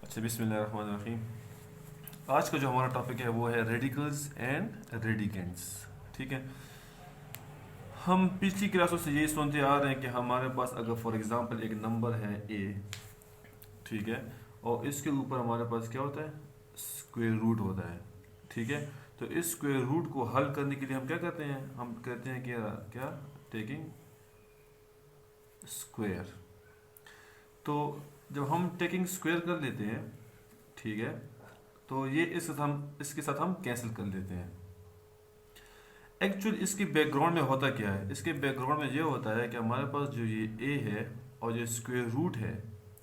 अच्छा, बिस्मिल्लाहिर्रहमानिर्रहीम। आज का जो हमारा टॉपिक है वो है रेडिकल्स एंड रेडिकेंट्स। ठीक है। हम पिछली क्लासों से यही सुनते आ रहे हैं कि हमारे पास अगर फॉर एग्जांपल एक नंबर है ए, ठीक है, और इसके ऊपर हमारे पास क्या होता है, स्क्वायर रूट होता है। ठीक है। तो इस स्क्वायर रूट को हल करने के लिए हम क्या करते हैं, हम कहते हैं कि क्या, टेकिंग स्क्वायर। तो जब हम टेकिंग स्क्वायर कर लेते हैं, ठीक है, तो ये इसके साथ हम कैंसिल कर लेते हैं। एक्चुअल इसकी बैकग्राउंड में होता क्या है, इसके बैकग्राउंड में ये होता है कि हमारे पास जो ये ए है और ये स्क्वायर रूट है,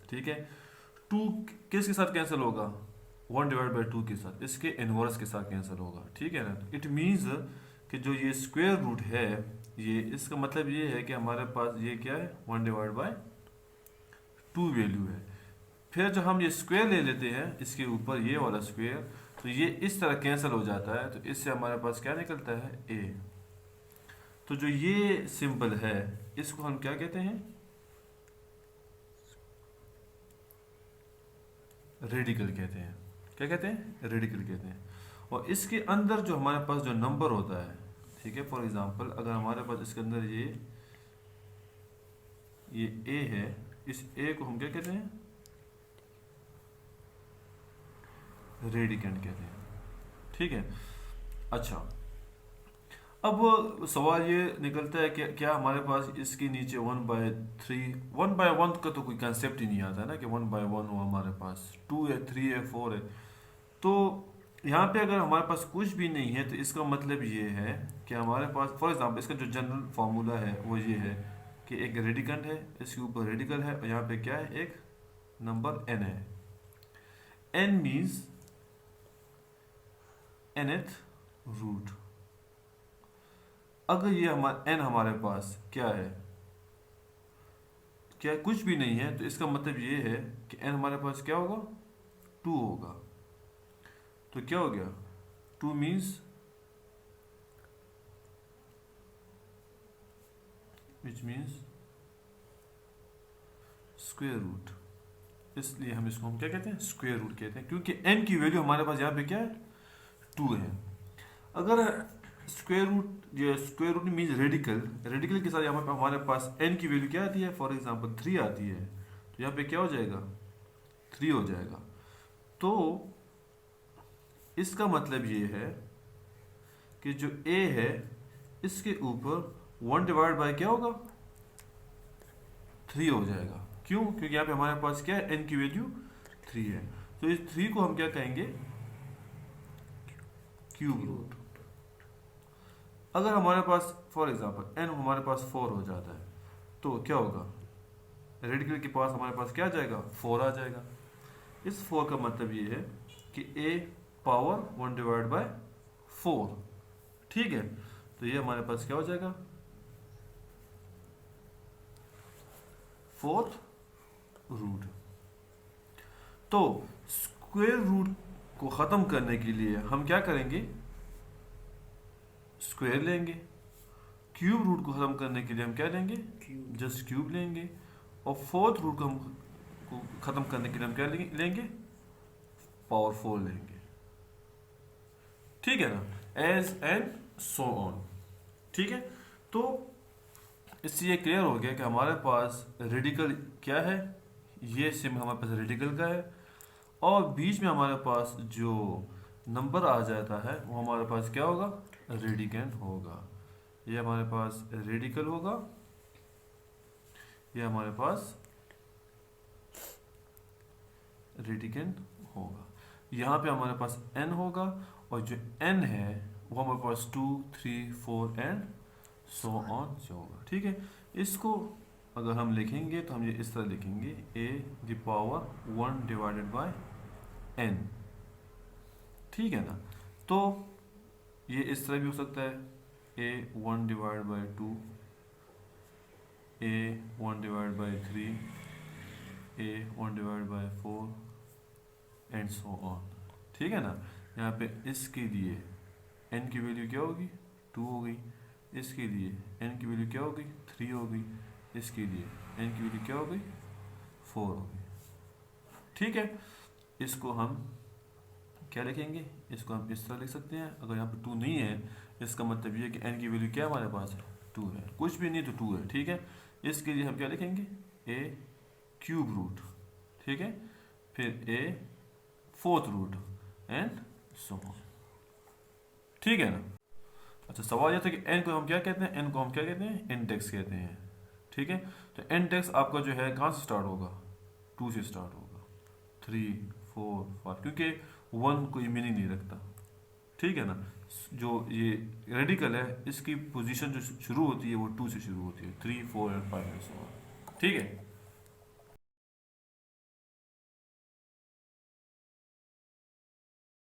ठीक है, टू किसके साथ कैंसिल होगा, 1/2 के साथ, इसके इनवर्स के साथ कैंसिल होगा। ठीक है ना। इट मीन्स कि जो ये स्क्वायर रूट है, ये इसका मतलब ये है कि हमारे पास ये क्या है, 1/2 वैल्यू है। फिर जब हम ये स्क्वायर ले लेते हैं इसके ऊपर ये वाला स्क्वायर, तो ये इस तरह कैंसिल हो जाता है, तो इससे हमारे पास क्या निकलता है, ए। तो जो ये सिंबल है इसको हम क्या कहते हैं, रेडिकल कहते हैं। क्या कहते हैं, रेडिकल कहते हैं। और इसके अंदर जो हमारे पास जो नंबर होता है, ठीक है, फॉर एग्जांपल अगर हमारे पास इसके अंदर ये ए है, इस ए को हम क्या कहते हैं, रेडिकेंट कहते हैं। ठीक है। अच्छा, अब सवाल ये निकलता है कि क्या हमारे पास इसके नीचे 1/3, 1/1 का तो कोई कंसेप्ट ही नहीं आता है ना, कि 1/1 हो हमारे पास, 2 है, 3 है, 4 है। तो यहाँ पे अगर हमारे पास कुछ भी नहीं है तो इसका मतलब ये है कि हमारे पास फॉर एग्जांपल इसका जो जनरल फार्मूला है वो ये है कि एक रेडिकेंट है, इसके ऊपर रेडिकल है, और यहाँ पे क्या है, एक नंबर n है। n means nth root. अगर ये हमारा n हमारे पास क्या है, क्या कुछ भी नहीं है, तो इसका मतलब ये है कि n हमारे पास क्या होगा, 2 होगा। तो क्या हो गया, 2 means, which means square root. इसलिए हम क्या कहते हैं, स्क्वायर रूट कहते हैं, क्योंकि n की वैल्यू हमारे पास यहाँ पे क्या है, 2 है। अगर स्क्वायर रूट, ये square root means radical, radical के साथ यहाँ पे हमारे पास n की वैल्यू क्या आती है, फॉर एग्जांपल 3 आती है, तो यहाँ पे क्या हो जाएगा, 3 हो जाएगा। तो इसका मतलब ये है कि जो a है इसके ऊपर 1/, क्या होगा, 3 हो जाएगा। क्यों, क्योंकि यहाँ पे हमारे पास क्या है, n की वैल्यू 3 है। तो इस 3 को हम क्या कहेंगे, क्यूब रूट। अगर हमारे पास फॉर एग्जांपल n हमारे पास 4 हो जाता है, तो क्या होगा, रेडिकल के पास हमारे पास क्या आ जाएगा, 4 आ जाएगा। इस 4 का मतलब ये है कि a पावर 1/4। ठीक है। तो ये हमारे पास क्या हो जाएगा, 4th रूट। तो स्क्वायर रूट को ख़त्म करने के लिए हम क्या करेंगे, स्क्वायर लेंगे। क्यूब रूट को ख़त्म करने के लिए हम क्या लेंगे, जस्ट क्यूब लेंगे। और 4th रूट को ख़त्म करने के लिए हम क्या लेंगे, पावर 4 लेंगे। ठीक है ना, एज एंड सो ऑन। ठीक है। तो इससे ये क्लियर हो गया कि हमारे पास रेडिकल क्या है, ये सिंबल हमारे पास रेडिकल का है, और बीच में हमारे पास जो नंबर आ जाता है वो हमारे पास क्या होगा, रेडिकेंट होगा। ये हमारे पास रेडिकल होगा, ये हमारे पास रेडिकेंट होगा। यहाँ पे हमारे पास n होगा, और जो n है वो हमारे पास 2, 3, 4 एंड सो ऑन से होगा। ठीक है। इसको अगर हम लिखेंगे तो हम ये इस तरह लिखेंगे, a⁴ n। ठीक है ना। तो ये इस तरह भी हो सकता है, a1/2, a1/3, a1/4 and so on. ठीक है ना। यहाँ पे इसके लिए n की वैल्यू क्या होगी, 2 हो गई। इसके लिए n की वैल्यू क्या हो गई, 3 हो गई। इसके लिए n की वैल्यू क्या हो गई, 4 हो गई। ठीक है। इसको हम क्या लिखेंगे, इसको हम इस तरह लिख सकते हैं। अगर यहाँ पे 2 नहीं है, इसका मतलब ये है कि n की वैल्यू क्या हमारे पास है, 2 है। कुछ भी नहीं तो 2 है, ठीक है। इसके लिए हम क्या लिखेंगे, a क्यूब रूट, ठीक है, फिर a fourth root and so on, ठीक है ना। अच्छा, सवाल यह था कि n को हम क्या कहते हैं, n को हम क्या कहते हैं, इंडेक्स कहते हैं, ठीक है। तो इंडेक्स आपका जो है कहाँ से स्टार्ट होगा, 2 से स्टार्ट होगा, 3 4 5, क्योंकि 1 कोई मीनिंग नहीं रखता, ठीक है ना। जो ये रेडिकल है इसकी पोजीशन जो शुरू होती है वो 2 से शुरू होती है, 3 4 एंड 5 एंड सो ऑन, ठीक है।